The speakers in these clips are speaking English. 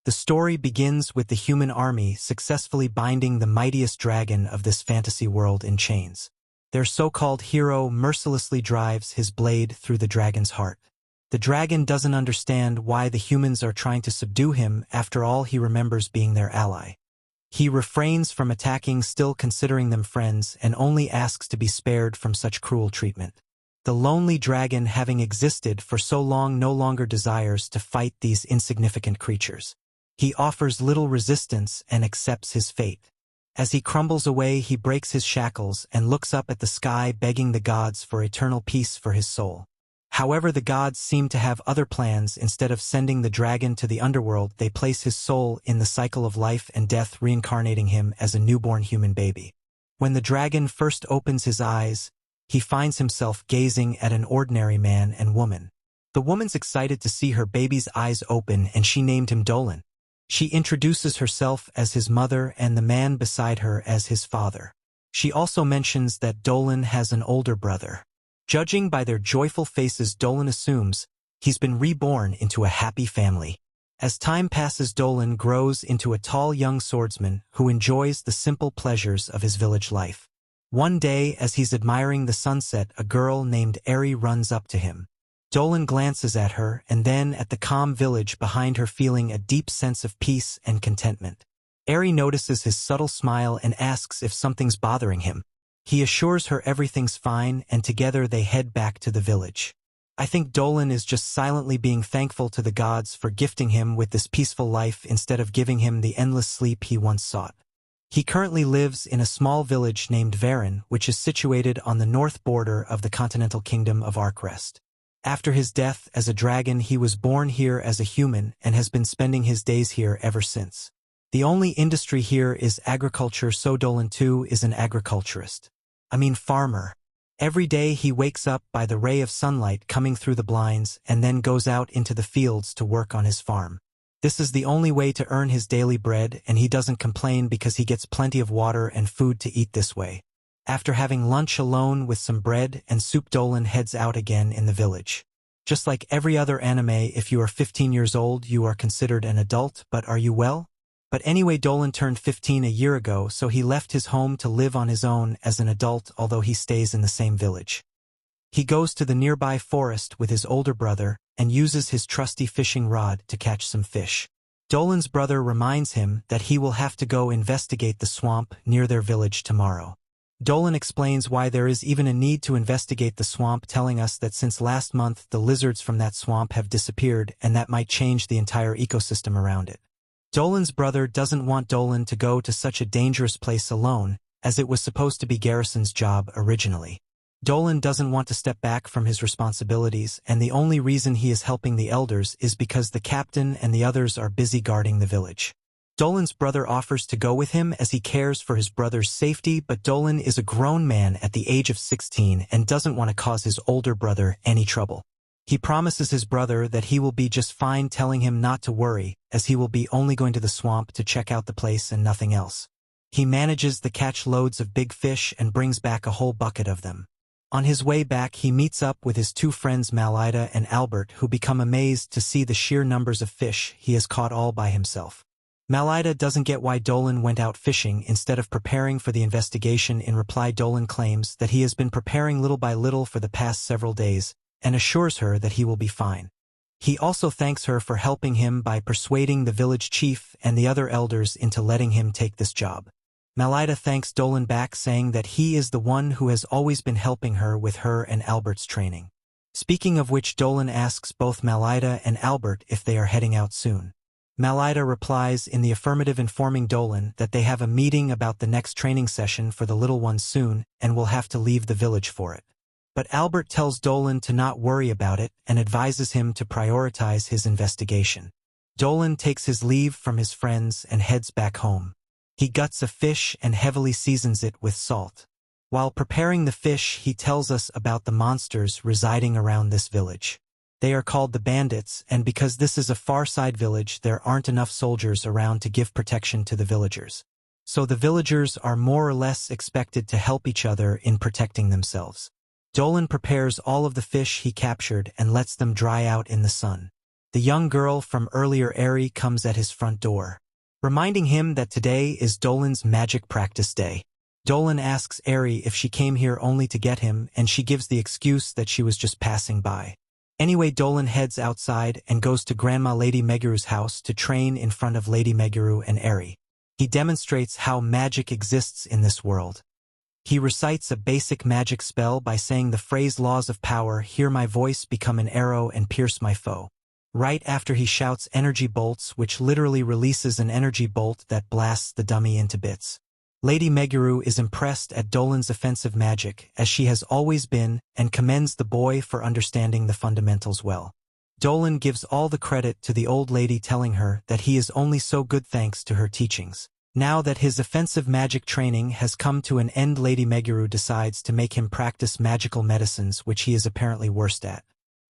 The story begins with the human army successfully binding the mightiest dragon of this fantasy world in chains. Their so-called hero mercilessly drives his blade through the dragon's heart. The dragon doesn't understand why the humans are trying to subdue him. After all, he remembers being their ally. He refrains from attacking, still considering them friends, and only asks to be spared from such cruel treatment. The lonely dragon, having existed for so long, no longer desires to fight these insignificant creatures. He offers little resistance and accepts his fate. As he crumbles away, he breaks his shackles and looks up at the sky, begging the gods for eternal peace for his soul. However, the gods seem to have other plans. Instead of sending the dragon to the underworld, they place his soul in the cycle of life and death, reincarnating him as a newborn human baby. When the dragon first opens his eyes, he finds himself gazing at an ordinary man and woman. The woman's excited to see her baby's eyes open, and she named him Dolan. She introduces herself as his mother and the man beside her as his father. She also mentions that Dolan has an older brother. Judging by their joyful faces, Dolan assumes he's been reborn into a happy family. As time passes, Dolan grows into a tall young swordsman who enjoys the simple pleasures of his village life. One day, as he's admiring the sunset, a girl named Eri runs up to him. Dolan glances at her and then at the calm village behind her, feeling a deep sense of peace and contentment. Eri notices his subtle smile and asks if something's bothering him. He assures her everything's fine, and together they head back to the village. I think Dolan is just silently being thankful to the gods for gifting him with this peaceful life instead of giving him the endless sleep he once sought. He currently lives in a small village named Reborn, which is situated on the north border of the continental kingdom of Arkrest. After his death as a dragon, he was born here as a human and has been spending his days here ever since. The only industry here is agriculture, so Dolan too is an agriculturist. Farmer. Every day he wakes up by the ray of sunlight coming through the blinds and then goes out into the fields to work on his farm. This is the only way to earn his daily bread, and he doesn't complain because he gets plenty of water and food to eat this way. After having lunch alone with some bread and soup, Dolan heads out again in the village. Just like every other anime, if you are 15 years old, you are considered an adult, but are you well? But anyway, Dolan turned 15 a year ago, so he left his home to live on his own as an adult, although he stays in the same village. He goes to the nearby forest with his older brother and uses his trusty fishing rod to catch some fish. Dolan's brother reminds him that he will have to go investigate the swamp near their village tomorrow. Dolan explains why there is even a need to investigate the swamp, telling us that since last month the lizards from that swamp have disappeared, and that might change the entire ecosystem around it. Dolan's brother doesn't want Dolan to go to such a dangerous place alone, as it was supposed to be Garrison's job originally. Dolan doesn't want to step back from his responsibilities, and the only reason he is helping the elders is because the captain and the others are busy guarding the village. Dolan's brother offers to go with him as he cares for his brother's safety, but Dolan is a grown man at the age of 16 and doesn't want to cause his older brother any trouble. He promises his brother that he will be just fine, telling him not to worry, as he will be only going to the swamp to check out the place and nothing else. He manages to catch loads of big fish and brings back a whole bucket of them. On his way back, he meets up with his two friends Malida and Albert, who become amazed to see the sheer numbers of fish he has caught all by himself. Malida doesn't get why Dolan went out fishing instead of preparing for the investigation. In reply, Dolan claims that he has been preparing little by little for the past several days, and assures her that he will be fine. He also thanks her for helping him by persuading the village chief and the other elders into letting him take this job. Malida thanks Dolan back, saying that he is the one who has always been helping her with her and Albert's training. Speaking of which, Dolan asks both Malida and Albert if they are heading out soon. Malida replies in the affirmative, informing Dolan that they have a meeting about the next training session for the little ones soon and will have to leave the village for it. But Albert tells Dolan to not worry about it and advises him to prioritize his investigation. Dolan takes his leave from his friends and heads back home. He guts a fish and heavily seasons it with salt. While preparing the fish, he tells us about the monsters residing around this village. They are called the bandits, and because this is a far-side village, there aren't enough soldiers around to give protection to the villagers. So the villagers are more or less expected to help each other in protecting themselves. Dolan prepares all of the fish he captured and lets them dry out in the sun. The young girl from earlier Eri comes at his front door, reminding him that today is Dolan's magic practice day. Dolan asks Eri if she came here only to get him, and she gives the excuse that she was just passing by. Anyway, Dolan heads outside and goes to Grandma Lady Meguru's house to train in front of Lady Meguru and Eri. He demonstrates how magic exists in this world. He recites a basic magic spell by saying the phrase "laws of power, hear my voice, become an arrow and pierce my foe." Right after he shouts energy bolts, which literally releases an energy bolt that blasts the dummy into bits. Lady Meguru is impressed at Dolan's offensive magic, as she has always been, and commends the boy for understanding the fundamentals well. Dolan gives all the credit to the old lady, telling her that he is only so good thanks to her teachings. Now that his offensive magic training has come to an end, Lady Meguru decides to make him practice magical medicines, which he is apparently worst at.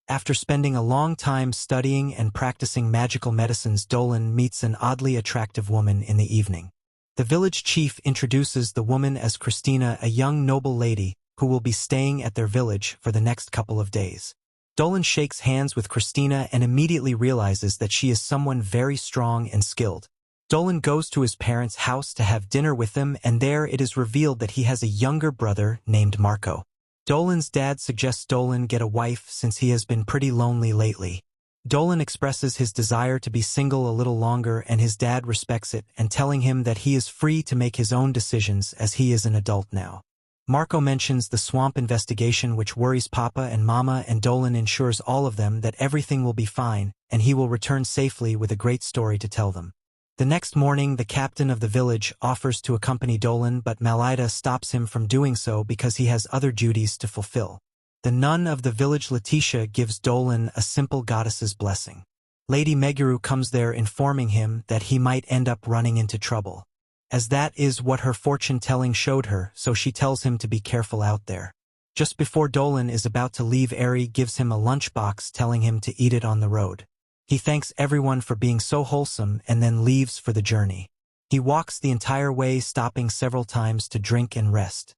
After spending a long time studying and practicing magical medicines, Dolan meets an oddly attractive woman in the evening. The village chief introduces the woman as Christina, a young noble lady who will be staying at their village for the next couple of days. Dolan shakes hands with Christina and immediately realizes that she is someone very strong and skilled. Dolan goes to his parents' house to have dinner with them, and there it is revealed that he has a younger brother named Marco. Dolan's dad suggests Dolan get a wife since he has been pretty lonely lately. Dolan expresses his desire to be single a little longer, and his dad respects it and telling him that he is free to make his own decisions as he is an adult now. Marco mentions the swamp investigation, which worries Papa and Mama, and Dolan ensures all of them that everything will be fine and he will return safely with a great story to tell them. The next morning, the captain of the village offers to accompany Dolan, but Malida stops him from doing so because he has other duties to fulfill. The nun of the village, Letitia, gives Dolan a simple goddess's blessing. Lady Meguru comes there, informing him that he might end up running into trouble, as that is what her fortune-telling showed her, so she tells him to be careful out there. Just before Dolan is about to leave, Eri gives him a lunchbox, telling him to eat it on the road. He thanks everyone for being so wholesome and then leaves for the journey. He walks the entire way, stopping several times to drink and rest.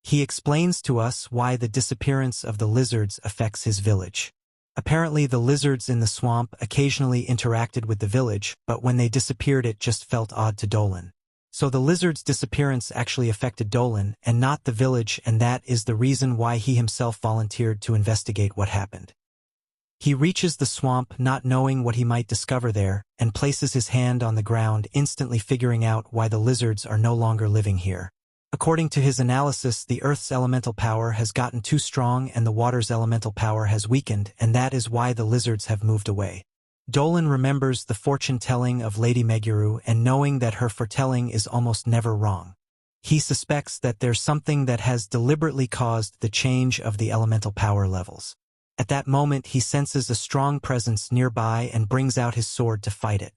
He explains to us why the disappearance of the lizards affects his village. Apparently, the lizards in the swamp occasionally interacted with the village, but when they disappeared it just felt odd to Dolan. So the lizard's disappearance actually affected Dolan and not the village, and that is the reason why he himself volunteered to investigate what happened. He reaches the swamp not knowing what he might discover there, and places his hand on the ground, instantly figuring out why the lizards are no longer living here. According to his analysis, the Earth's elemental power has gotten too strong and the water's elemental power has weakened, and that is why the lizards have moved away. Dolan remembers the fortune-telling of Lady Meguru, and knowing that her foretelling is almost never wrong, he suspects that there's something that has deliberately caused the change of the elemental power levels. At that moment, he senses a strong presence nearby and brings out his sword to fight it.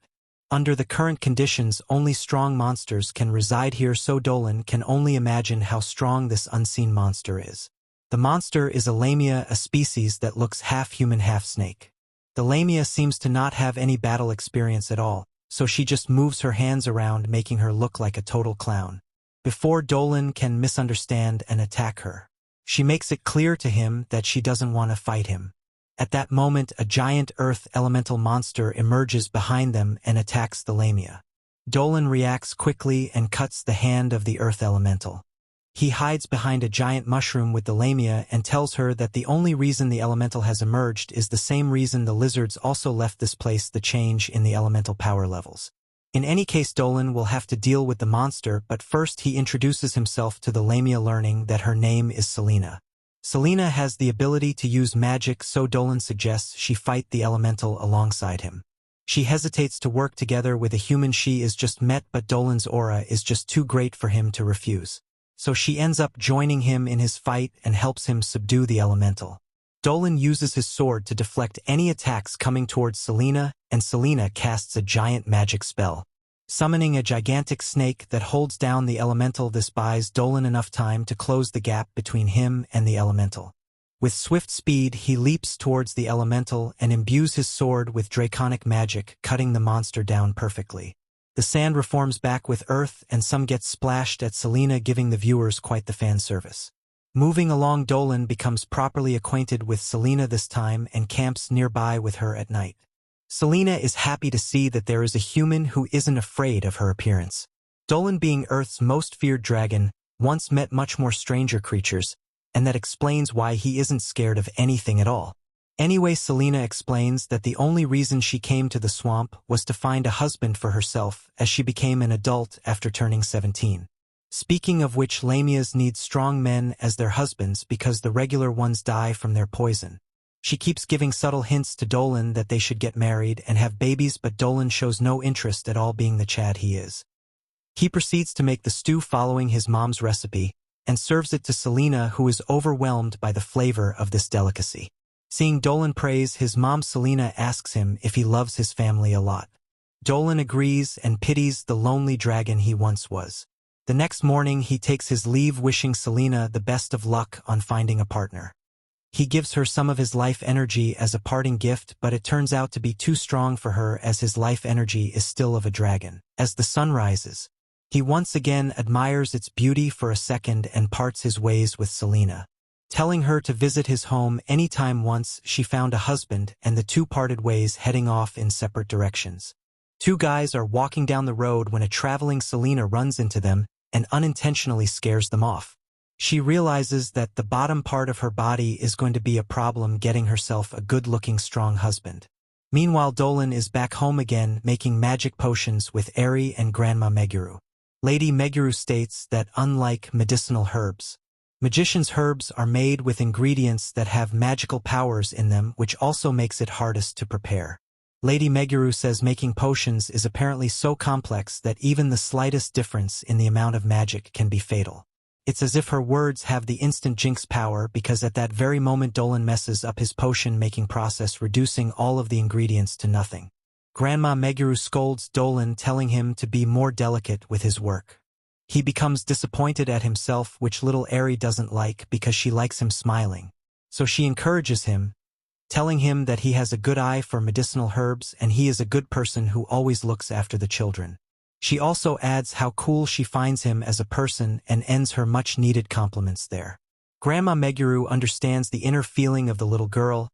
Under the current conditions, only strong monsters can reside here, so Dolan can only imagine how strong this unseen monster is. The monster is a lamia, a species that looks half human, half snake. The lamia seems to not have any battle experience at all, so she just moves her hands around, making her look like a total clown. Before Dolan can misunderstand and attack her, she makes it clear to him that she doesn't want to fight him. At that moment, a giant earth elemental monster emerges behind them and attacks the lamia. Dolan reacts quickly and cuts the hand of the earth elemental. He hides behind a giant mushroom with the lamia and tells her that the only reason the elemental has emerged is the same reason the lizards also left this place: the change in the elemental power levels. In any case, Dolan will have to deal with the monster, but first he introduces himself to the lamia, learning that her name is Selena. Selena has the ability to use magic, so Dolan suggests she fight the elemental alongside him. She hesitates to work together with a human she is just met, but Dolan's aura is just too great for him to refuse. So she ends up joining him in his fight and helps him subdue the elemental. Dolan uses his sword to deflect any attacks coming towards Selena, and Selena casts a giant magic spell, summoning a gigantic snake that holds down the elemental. This buys Dolan enough time to close the gap between him and the elemental. With swift speed, he leaps towards the elemental and imbues his sword with draconic magic, cutting the monster down perfectly. The sand reforms back with earth, and some gets splashed at Selena, giving the viewers quite the fan service. Moving along, Dolan becomes properly acquainted with Selena this time and camps nearby with her at night. Selena is happy to see that there is a human who isn't afraid of her appearance. Dolan, being Earth's most feared dragon, once met much more stranger creatures, and that explains why he isn't scared of anything at all. Anyway, Selena explains that the only reason she came to the swamp was to find a husband for herself as she became an adult after turning 17. Speaking of which, Lamias need strong men as their husbands because the regular ones die from their poison. She keeps giving subtle hints to Dolan that they should get married and have babies, but Dolan shows no interest at all, being the Chad he is. He proceeds to make the stew following his mom's recipe and serves it to Selena, who is overwhelmed by the flavor of this delicacy. Seeing Dolan praise his mom, Selena asks him if he loves his family a lot. Dolan agrees and pities the lonely dragon he once was. The next morning he takes his leave, wishing Selena the best of luck on finding a partner. He gives her some of his life energy as a parting gift, but it turns out to be too strong for her as his life energy is still of a dragon. As the sun rises, he once again admires its beauty for a second and parts his ways with Selena, telling her to visit his home anytime once she found a husband, and the two parted ways, heading off in separate directions. Two guys are walking down the road when a traveling Selena runs into them and unintentionally scares them off. She realizes that the bottom part of her body is going to be a problem getting herself a good-looking, strong husband. Meanwhile, Dolan is back home again, making magic potions with Eri and Grandma Meguru. Lady Meguru states that unlike medicinal herbs, magicians' herbs are made with ingredients that have magical powers in them, which also makes it hardest to prepare. Lady Meguru says making potions is apparently so complex that even the slightest difference in the amount of magic can be fatal. It's as if her words have the instant jinx power, because at that very moment Dolan messes up his potion-making process, reducing all of the ingredients to nothing. Grandma Meguru scolds Dolan, telling him to be more delicate with his work. He becomes disappointed at himself, which little Eri doesn't like because she likes him smiling. So she encourages him, telling him that he has a good eye for medicinal herbs and he is a good person who always looks after the children. She also adds how cool she finds him as a person and ends her much-needed compliments there. Grandma Meguru understands the inner feeling of the little girl,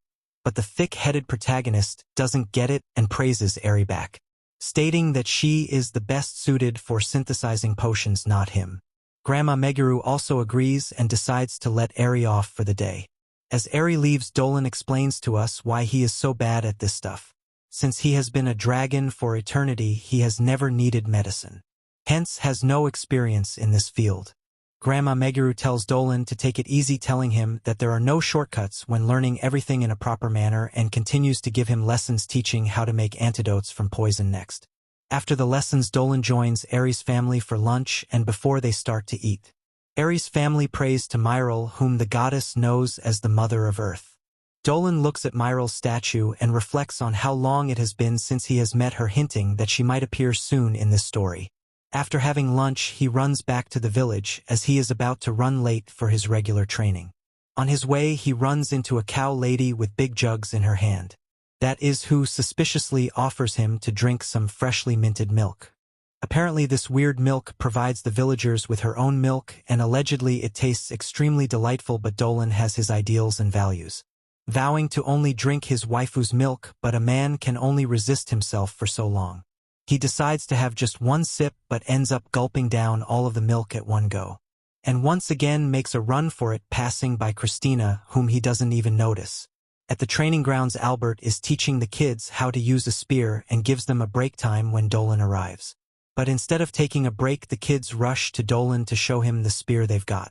but the thick-headed protagonist doesn't get it and praises Eri back, stating that she is the best suited for synthesizing potions, not him. Grandma Meguru also agrees and decides to let Eri off for the day. As Eri leaves, Dolan explains to us why he is so bad at this stuff. Since he has been a dragon for eternity, he has never needed medicine. Hence has no experience in this field. Grandma Meguru tells Dolan to take it easy, telling him that there are no shortcuts when learning everything in a proper manner, and continues to give him lessons teaching how to make antidotes from poison next. After the lessons, Dolan joins Eri's family for lunch, and before they start to eat, Eri's family prays to Myril, whom the goddess knows as the Mother of Earth. Dolan looks at Myril's statue and reflects on how long it has been since he has met her, hinting that she might appear soon in this story. After having lunch, he runs back to the village as he is about to run late for his regular training. On his way, he runs into a cow lady with big jugs in her hand. That is who suspiciously offers him to drink some freshly minted milk. Apparently this weird milk provides the villagers with her own milk, and allegedly it tastes extremely delightful, but Dolan has his ideals and values, vowing to only drink his waifu's milk, but a man can only resist himself for so long. He decides to have just one sip but ends up gulping down all of the milk at one go, and once again makes a run for it, passing by Christina, whom he doesn't even notice. At the training grounds, Albert is teaching the kids how to use a spear and gives them a break time when Dolan arrives. But instead of taking a break, the kids rush to Dolan to show him the spear they've got,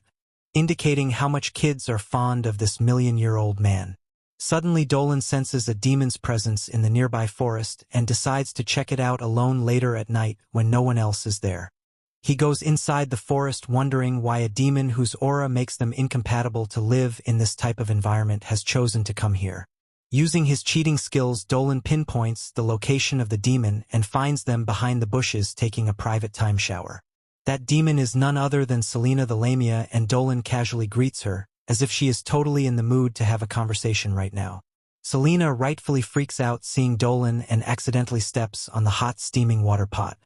indicating how much kids are fond of this million-year-old man. Suddenly, Dolan senses a demon's presence in the nearby forest and decides to check it out alone later at night when no one else is there. He goes inside the forest, wondering why a demon whose aura makes them incompatible to live in this type of environment has chosen to come here. Using his cheating skills, Dolan pinpoints the location of the demon and finds them behind the bushes taking a private time shower. That demon is none other than Selena the Lamia, and Dolan casually greets her, as if she is totally in the mood to have a conversation right now. Selena rightfully freaks out seeing Dolan and accidentally steps on the hot steaming water pot.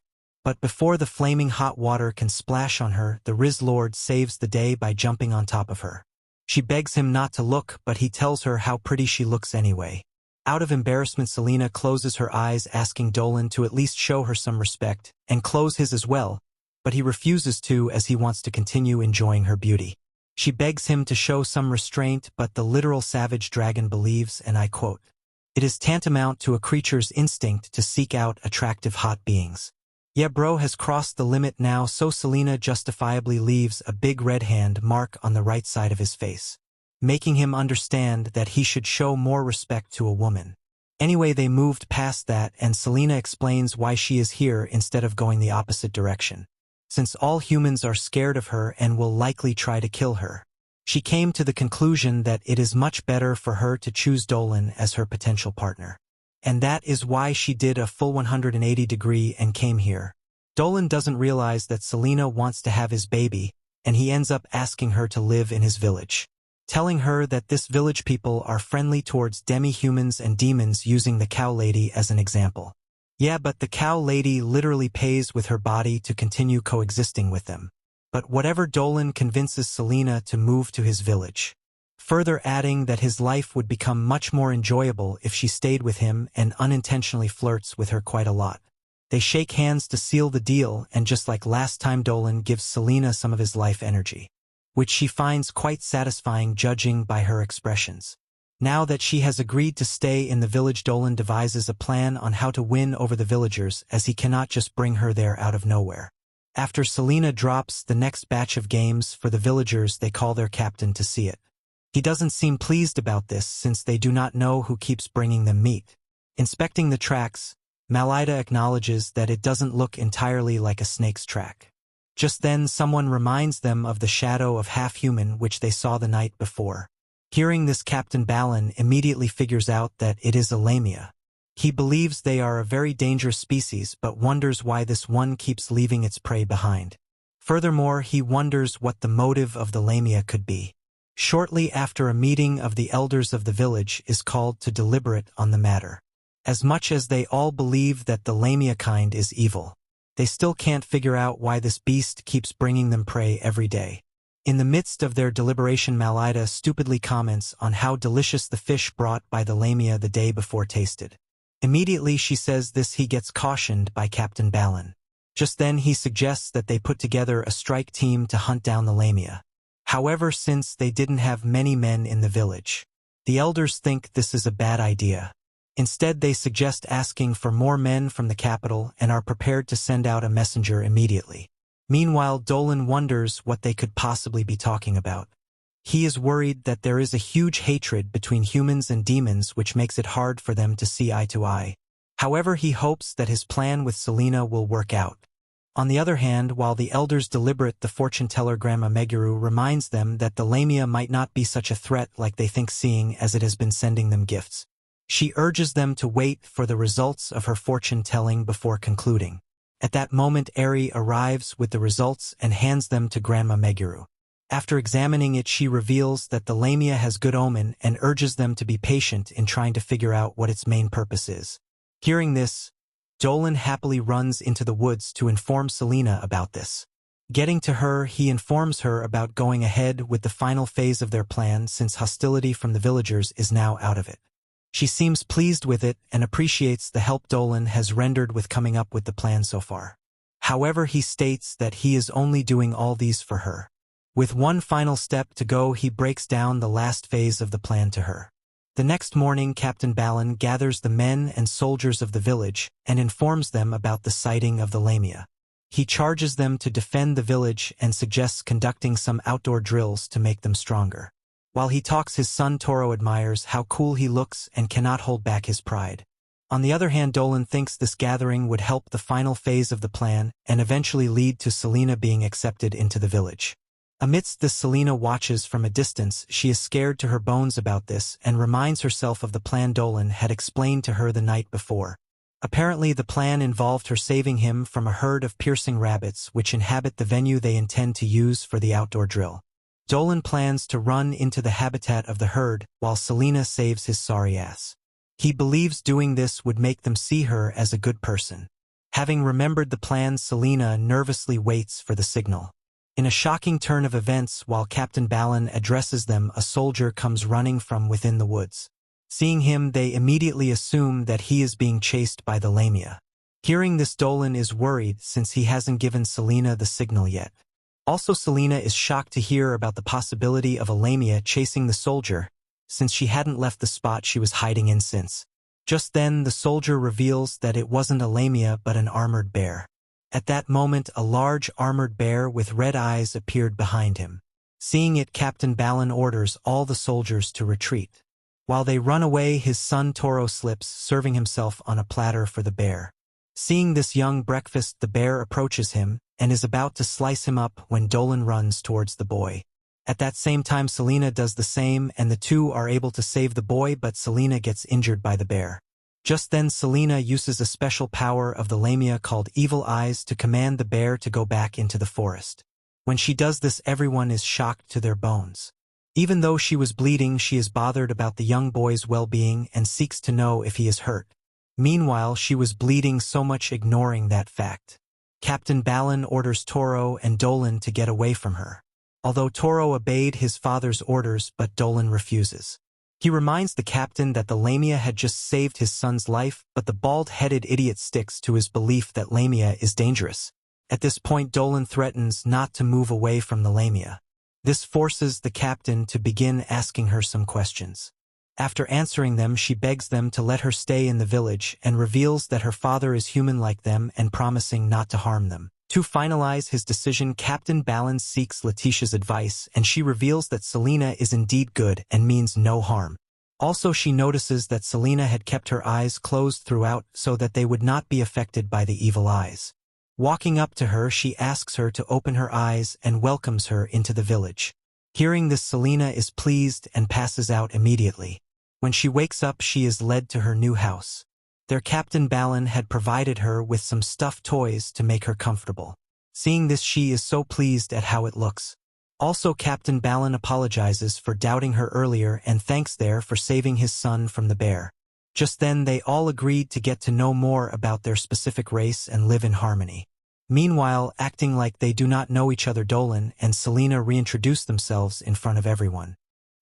But before the flaming hot water can splash on her, the Riz Lord saves the day by jumping on top of her. She begs him not to look, but he tells her how pretty she looks anyway. Out of embarrassment, Selena closes her eyes, asking Dolan to at least show her some respect, and close his as well, but he refuses to as he wants to continue enjoying her beauty. She begs him to show some restraint, but the literal savage dragon believes, and I quote, "It is tantamount to a creature's instinct to seek out attractive hot beings. Yeah, bro has crossed the limit now," so Selena justifiably leaves a big red hand mark on the right side of his face, making him understand that he should show more respect to a woman. Anyway, they moved past that, and Selena explains why she is here instead of going the opposite direction. Since all humans are scared of her and will likely try to kill her, she came to the conclusion that it is much better for her to choose Dolan as her potential partner. And that is why she did a full 180-degree and came here. Dolan doesn't realize that Selena wants to have his baby, and he ends up asking her to live in his village, telling her that this village people are friendly towards demi-humans and demons, using the cow lady as an example. Yeah, but the cow lady literally pays with her body to continue coexisting with them. But whatever, Dolan convinces Selena to move to his village, further adding that his life would become much more enjoyable if she stayed with him, and unintentionally flirts with her quite a lot. They shake hands to seal the deal, and just like last time, Dolan gives Selena some of his life energy, which she finds quite satisfying judging by her expressions. Now that she has agreed to stay in the village, Dolan devises a plan on how to win over the villagers, as he cannot just bring her there out of nowhere. After Selena drops the next batch of games for the villagers, they call their captain to see it. He doesn't seem pleased about this, since they do not know who keeps bringing them meat. Inspecting the tracks, Malida acknowledges that it doesn't look entirely like a snake's track. Just then, someone reminds them of the shadow of half-human which they saw the night before. Hearing this, Captain Dolan immediately figures out that it is a lamia. He believes they are a very dangerous species, but wonders why this one keeps leaving its prey behind. Furthermore, he wonders what the motive of the lamia could be. Shortly after, a meeting of the elders of the village is called to deliberate on the matter. As much as they all believe that the lamia kind is evil, they still can't figure out why this beast keeps bringing them prey every day. In the midst of their deliberation, Malida stupidly comments on how delicious the fish brought by the lamia the day before tasted. Immediately she says this, he gets cautioned by Captain Dolan. Just then he suggests that they put together a strike team to hunt down the lamia. However, since they didn't have many men in the village, the elders think this is a bad idea. Instead, they suggest asking for more men from the capital and are prepared to send out a messenger immediately. Meanwhile, Dolan wonders what they could possibly be talking about. He is worried that there is a huge hatred between humans and demons, which makes it hard for them to see eye to eye. However, he hopes that his plan with Selena will work out. On the other hand, while the elders deliberate, the fortune-teller Grandma Meguru reminds them that the lamia might not be such a threat like they think, seeing as it has been sending them gifts. She urges them to wait for the results of her fortune-telling before concluding. At that moment, Eri arrives with the results and hands them to Grandma Meguru. After examining it, she reveals that the lamia has good omen and urges them to be patient in trying to figure out what its main purpose is. Hearing this, Dolan happily runs into the woods to inform Selena about this. Getting to her, he informs her about going ahead with the final phase of their plan, since hostility from the villagers is now out of it. She seems pleased with it and appreciates the help Dolan has rendered with coming up with the plan so far. However, he states that he is only doing all these for her. With one final step to go, he breaks down the last phase of the plan to her. The next morning, Captain Dolan gathers the men and soldiers of the village and informs them about the sighting of the lamia. He charges them to defend the village and suggests conducting some outdoor drills to make them stronger. While he talks, his son Toro admires how cool he looks and cannot hold back his pride. On the other hand, Dolan thinks this gathering would help the final phase of the plan and eventually lead to Selena being accepted into the village. Amidst this, Selena watches from a distance. She is scared to her bones about this and reminds herself of the plan Dolan had explained to her the night before. Apparently, the plan involved her saving him from a herd of piercing rabbits which inhabit the venue they intend to use for the outdoor drill. Dolan plans to run into the habitat of the herd while Selena saves his sorry ass. He believes doing this would make them see her as a good person. Having remembered the plan, Selena nervously waits for the signal. In a shocking turn of events, while Captain Dolan addresses them, a soldier comes running from within the woods. Seeing him, they immediately assume that he is being chased by the Lamia. Hearing this, Dolan is worried since he hasn't given Selena the signal yet. Also, Selena is shocked to hear about the possibility of a Lamia chasing the soldier, since she hadn't left the spot she was hiding in since. Just then, the soldier reveals that it wasn't a Lamia but an armored bear. At that moment, a large armored bear with red eyes appeared behind him. Seeing it, Captain Dolan orders all the soldiers to retreat. While they run away, his son Toro slips, serving himself on a platter for the bear. Seeing this young breakfast, the bear approaches him and is about to slice him up when Dolan runs towards the boy. At that same time, Selena does the same and the two are able to save the boy, but Selena gets injured by the bear. Just then, Selena uses a special power of the Lamia called Evil Eyes to command the bear to go back into the forest. When she does this, everyone is shocked to their bones. Even though she was bleeding, she is bothered about the young boy's well-being and seeks to know if he is hurt. Meanwhile, she was bleeding so much, ignoring that fact. Captain Dolan orders Toro and Dolan to get away from her. Although Toro obeyed his father's orders, but Dolan refuses. He reminds the captain that the Lamia had just saved his son's life, but the bald-headed idiot sticks to his belief that Lamia is dangerous. At this point, Dolan threatens not to move away from the Lamia. This forces the captain to begin asking her some questions. After answering them, she begs them to let her stay in the village and reveals that her father is human like them and promising not to harm them. To finalize his decision, Captain Dolan seeks Letitia's advice, and she reveals that Selena is indeed good and means no harm. Also, she notices that Selena had kept her eyes closed throughout so that they would not be affected by the evil eyes. Walking up to her, she asks her to open her eyes and welcomes her into the village. Hearing this, Selena is pleased and passes out immediately. When she wakes up, she is led to her new house. Their Captain Dolan had provided her with some stuffed toys to make her comfortable. Seeing this, she is so pleased at how it looks. Also, Captain Dolan apologizes for doubting her earlier and thanks her for saving his son from the bear. Just then, they all agreed to get to know more about their specific race and live in harmony. Meanwhile, acting like they do not know each other, Dolan and Selena reintroduce themselves in front of everyone.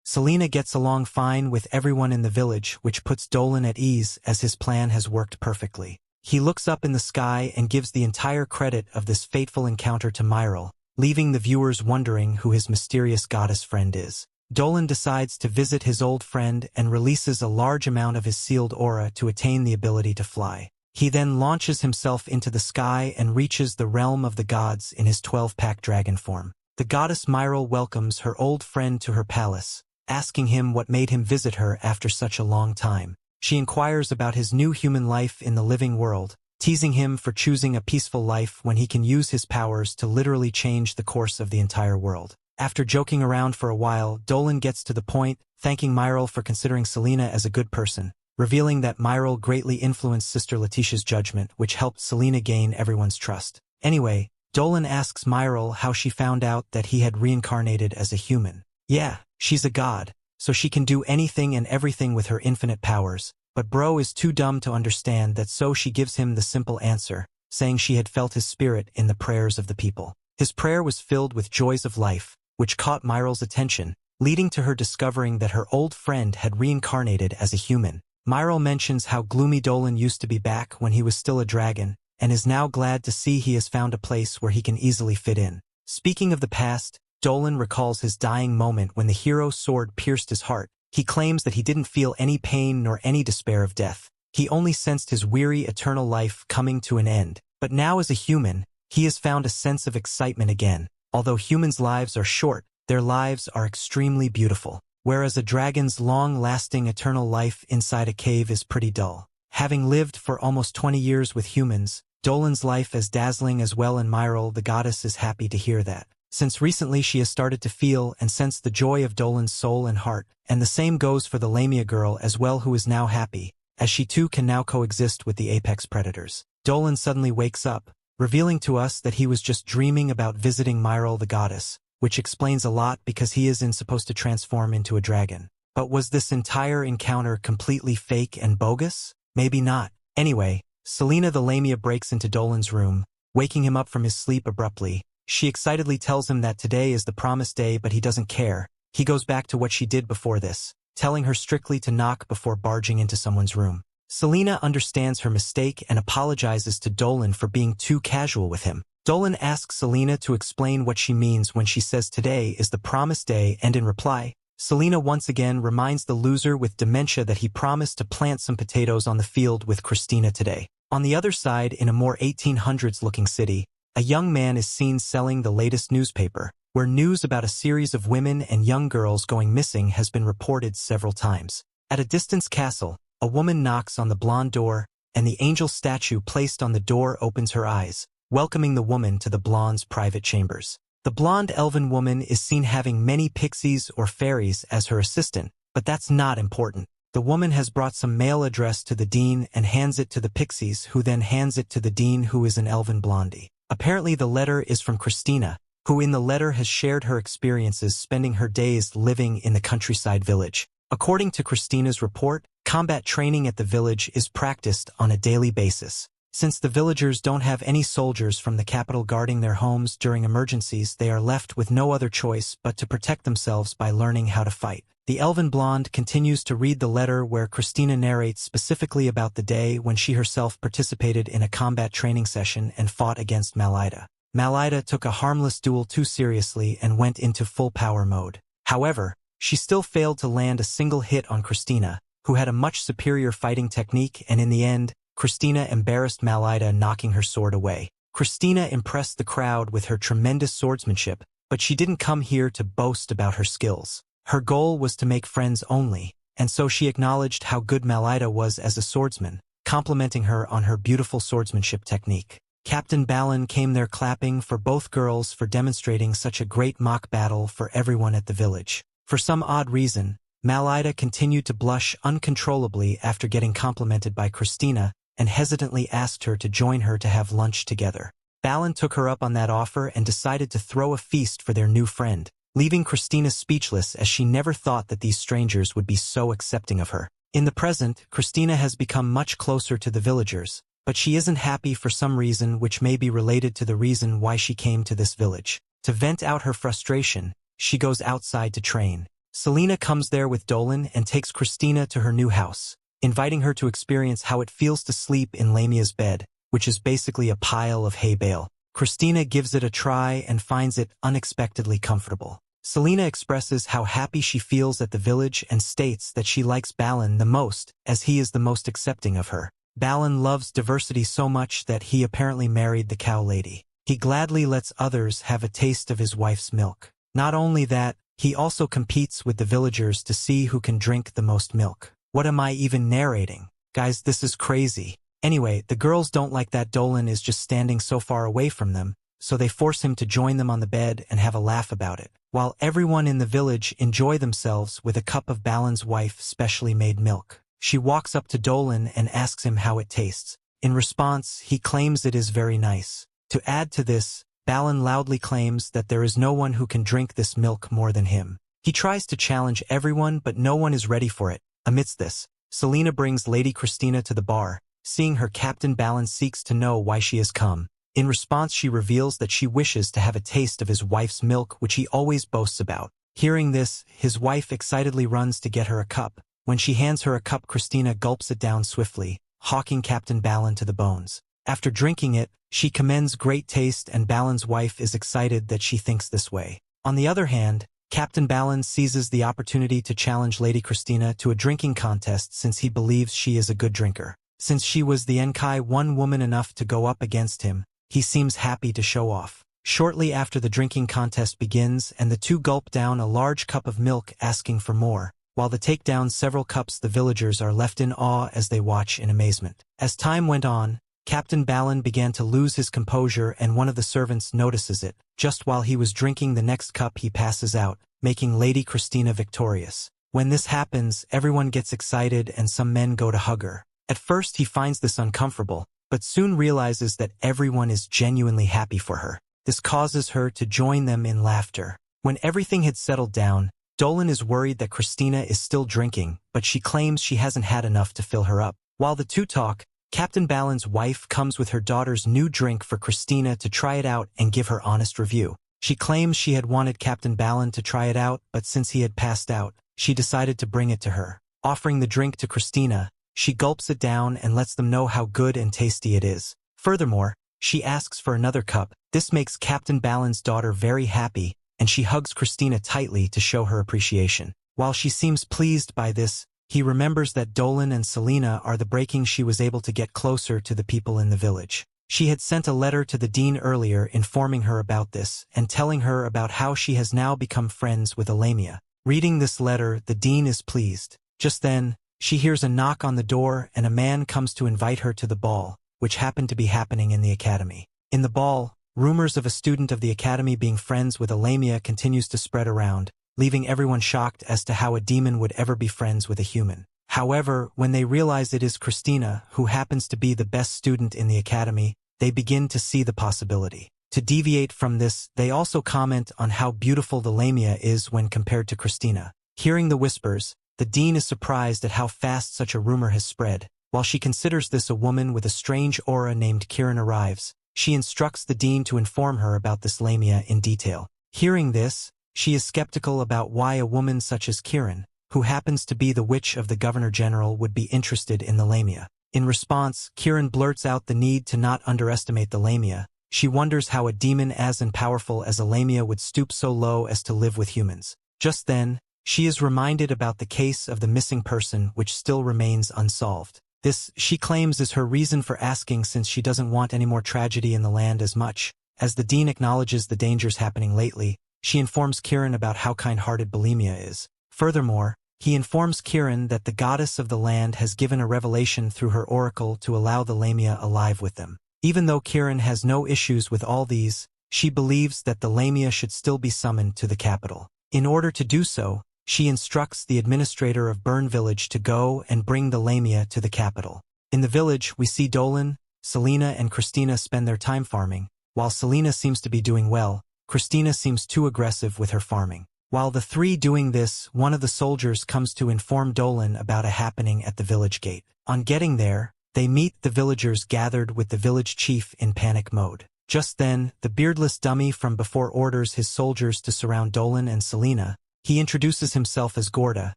Selena gets along fine with everyone in the village, which puts Dolan at ease as his plan has worked perfectly. He looks up in the sky and gives the entire credit of this fateful encounter to Myril, leaving the viewers wondering who his mysterious goddess friend is. Dolan decides to visit his old friend and releases a large amount of his sealed aura to attain the ability to fly. He then launches himself into the sky and reaches the realm of the gods in his 12-pack dragon form. The goddess Myril welcomes her old friend to her palace, asking him what made him visit her after such a long time. She inquires about his new human life in the living world, teasing him for choosing a peaceful life when he can use his powers to literally change the course of the entire world. After joking around for a while, Dolan gets to the point, thanking Myril for considering Selena as a good person, revealing that Myril greatly influenced Sister Letitia's judgment, which helped Selena gain everyone's trust. Anyway, Dolan asks Myril how she found out that he had reincarnated as a human. Yeah, she's a god, so she can do anything and everything with her infinite powers, but bro is too dumb to understand that, so she gives him the simple answer, saying she had felt his spirit in the prayers of the people. His prayer was filled with joys of life, which caught Myril's attention, leading to her discovering that her old friend had reincarnated as a human. Myril mentions how gloomy Dolan used to be back when he was still a dragon, and is now glad to see he has found a place where he can easily fit in. Speaking of the past, Dolan recalls his dying moment when the hero's sword pierced his heart. He claims that he didn't feel any pain nor any despair of death. He only sensed his weary eternal life coming to an end. But now, as a human, he has found a sense of excitement again. Although humans' lives are short, their lives are extremely beautiful. Whereas a dragon's long-lasting eternal life inside a cave is pretty dull. Having lived for almost 20 years with humans, Dolan's life is dazzling as well, and Myril, the goddess, is happy to hear that, since recently she has started to feel and sense the joy of Dolan's soul and heart, and the same goes for the Lamia girl as well, who is now happy, as she too can now coexist with the apex predators. Dolan suddenly wakes up, revealing to us that he was just dreaming about visiting Myril, the goddess, which explains a lot because he isn't supposed to transform into a dragon. But was this entire encounter completely fake and bogus? Maybe not. Anyway, Selena the Lamia breaks into Dolan's room, waking him up from his sleep abruptly. She excitedly tells him that today is the promised day, but he doesn't care. He goes back to what she did before this. telling her strictly to knock before barging into someone's room. Selena understands her mistake and apologizes to Dolan for being too casual with him. Dolan asks Selena to explain what she means when she says today is the promised day, and in reply, Selena once again reminds the loser with dementia that he promised to plant some potatoes on the field with Christina today. On the other side, in a more 1800s-looking city, a young man is seen selling the latest newspaper, where news about a series of women and young girls going missing has been reported several times. At a distant castle, a woman knocks on the blonde door, and the angel statue placed on the door opens her eyes, welcoming the woman to the blonde's private chambers. The blonde elven woman is seen having many pixies or fairies as her assistant, but that's not important. The woman has brought some mail addressed to the dean and hands it to the pixies, who then hands it to the dean, who is an elven blondie. Apparently the letter is from Christina, who in the letter has shared her experiences spending her days living in the countryside village. According to Christina's report, combat training at the village is practiced on a daily basis. Since the villagers don't have any soldiers from the capital guarding their homes during emergencies, they are left with no other choice but to protect themselves by learning how to fight. The elven blonde continues to read the letter where Christina narrates specifically about the day when she herself participated in a combat training session and fought against Malida. Malida took a harmless duel too seriously and went into full power mode. However, she still failed to land a single hit on Christina, who had a much superior fighting technique, and in the end, Christina embarrassed Malida, knocking her sword away. Christina impressed the crowd with her tremendous swordsmanship, but she didn't come here to boast about her skills. Her goal was to make friends only, and so she acknowledged how good Malida was as a swordsman, complimenting her on her beautiful swordsmanship technique. Captain Dolan came there clapping for both girls for demonstrating such a great mock battle for everyone at the village. For some odd reason, Malida continued to blush uncontrollably after getting complimented by Christina, and hesitantly asked her to join her to have lunch together. Dolan took her up on that offer and decided to throw a feast for their new friend, leaving Christina speechless, as she never thought that these strangers would be so accepting of her. In the present, Christina has become much closer to the villagers, but she isn't happy for some reason which may be related to the reason why she came to this village. To vent out her frustration, she goes outside to train. Selena comes there with Dolan and takes Christina to her new house, inviting her to experience how it feels to sleep in Lamia's bed, which is basically a pile of hay bale. Christina gives it a try and finds it unexpectedly comfortable. Selena expresses how happy she feels at the village and states that she likes Dolan the most, as he is the most accepting of her. Dolan loves diversity so much that he apparently married the cow lady. He gladly lets others have a taste of his wife's milk. Not only that, he also competes with the villagers to see who can drink the most milk. What am I even narrating? Guys, this is crazy. Anyway, the girls don't like that Dolan is just standing so far away from them, so they force him to join them on the bed and have a laugh about it, while everyone in the village enjoy themselves with a cup of Dolan's wife's specially made milk. She walks up to Dolan and asks him how it tastes. In response, he claims it is very nice. To add to this, Dolan loudly claims that there is no one who can drink this milk more than him. He tries to challenge everyone, but no one is ready for it. Amidst this, Selena brings Lady Christina to the bar. Seeing her, Captain Dolan seeks to know why she has come. In response, she reveals that she wishes to have a taste of his wife's milk, which he always boasts about. Hearing this, his wife excitedly runs to get her a cup. When she hands her a cup, Christina gulps it down swiftly, hawking Captain Dolan to the bones. After drinking it, she commends great taste, and Dolan's wife is excited that she thinks this way. On the other hand, Captain Dolan seizes the opportunity to challenge Lady Christina to a drinking contest since he believes she is a good drinker. Since she was the Enkai one woman enough to go up against him, he seems happy to show off. Shortly after the drinking contest begins and the two gulp down a large cup of milk, asking for more. While they take down several cups, the villagers are left in awe as they watch in amazement. As time went on, Captain Dolan began to lose his composure, and one of the servants notices it. Just while he was drinking the next cup, he passes out, making Lady Christina victorious. When this happens, everyone gets excited and some men go to hug her. At first he finds this uncomfortable, but soon realizes that everyone is genuinely happy for her. This causes her to join them in laughter. When everything had settled down, Dolan is worried that Christina is still drinking, but she claims she hasn't had enough to fill her up. While the two talk, Captain Dolan's wife comes with her daughter's new drink for Christina to try it out and give her honest review. She claims she had wanted Captain Dolan to try it out, but since he had passed out, she decided to bring it to her. Offering the drink to Christina, she gulps it down and lets them know how good and tasty it is. Furthermore, she asks for another cup. This makes Captain Balin's daughter very happy, and she hugs Christina tightly to show her appreciation. While she seems pleased by this, he remembers that Dolan and Selena are the breaking she was able to get closer to the people in the village. She had sent a letter to the dean earlier informing her about this and telling her about how she has now become friends with Alamia. Reading this letter, the dean is pleased. Just then, she hears a knock on the door and a man comes to invite her to the ball, which happened to be happening in the academy. In the ball, rumors of a student of the academy being friends with Alamia continues to spread around, leaving everyone shocked as to how a demon would ever be friends with a human. However, when they realize it is Christina, who happens to be the best student in the academy, they begin to see the possibility. To deviate from this, they also comment on how beautiful the Lamia is when compared to Christina. Hearing the whispers, the dean is surprised at how fast such a rumor has spread. While she considers this a woman with a strange aura named Kieran arrives, she instructs the dean to inform her about this Lamia in detail. Hearing this, she is skeptical about why a woman such as Kieran, who happens to be the witch of the Governor-General, would be interested in the Lamia. In response, Kieran blurts out the need to not underestimate the Lamia. She wonders how a demon as powerful as a Lamia would stoop so low as to live with humans. Just then, she is reminded about the case of the missing person which still remains unsolved. This, she claims, is her reason for asking, since she doesn't want any more tragedy in the land. As much as the dean acknowledges the dangers happening lately, she informs Kieran about how kind-hearted Bulimia is. Furthermore, he informs Kieran that the goddess of the land has given a revelation through her oracle to allow the Lamia alive with them. Even though Kieran has no issues with all these, she believes that the Lamia should still be summoned to the capital. In order to do so, she instructs the administrator of Burn Village to go and bring the Lamia to the capital. In the village, we see Dolan, Selena and Christina spend their time farming. While Selena seems to be doing well, Christina seems too aggressive with her farming. While the three doing this, one of the soldiers comes to inform Dolan about a happening at the village gate. On getting there, they meet the villagers gathered with the village chief in panic mode. Just then, the beardless dummy from before orders his soldiers to surround Dolan and Selena. He introduces himself as Gorda,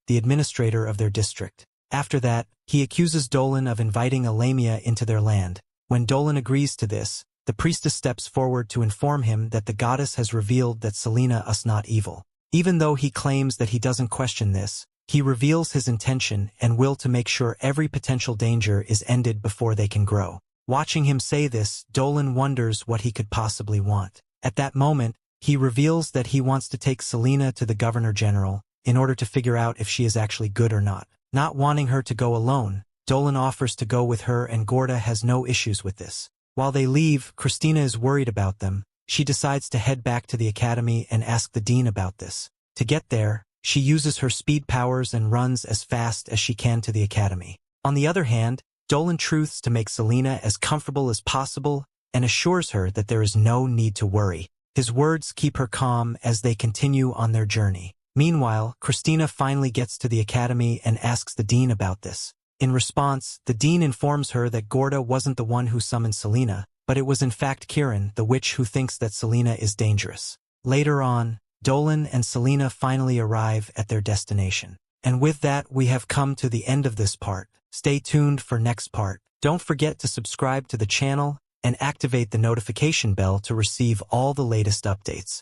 the administrator of their district. After that, he accuses Dolan of inviting a Lamia into their land. When Dolan agrees to this, the priestess steps forward to inform him that the goddess has revealed that Selena is not evil. Even though he claims that he doesn't question this, he reveals his intention and will to make sure every potential danger is ended before they can grow. Watching him say this, Dolan wonders what he could possibly want. At that moment, he reveals that he wants to take Selena to the Governor-General in order to figure out if she is actually good or not. Not wanting her to go alone, Dolan offers to go with her, and Gorda has no issues with this. While they leave, Christina is worried about them. She decides to head back to the academy and ask the dean about this. To get there, she uses her speed powers and runs as fast as she can to the academy. On the other hand, Dolan truths to make Selena as comfortable as possible and assures her that there is no need to worry. His words keep her calm as they continue on their journey. Meanwhile, Christina finally gets to the academy and asks the dean about this. In response, the dean informs her that Gorda wasn't the one who summoned Selena, but it was in fact Kieran, the witch, who thinks that Selena is dangerous. Later on, Dolan and Selena finally arrive at their destination. And with that, we have come to the end of this part. Stay tuned for next part. Don't forget to subscribe to the channel and activate the notification bell to receive all the latest updates.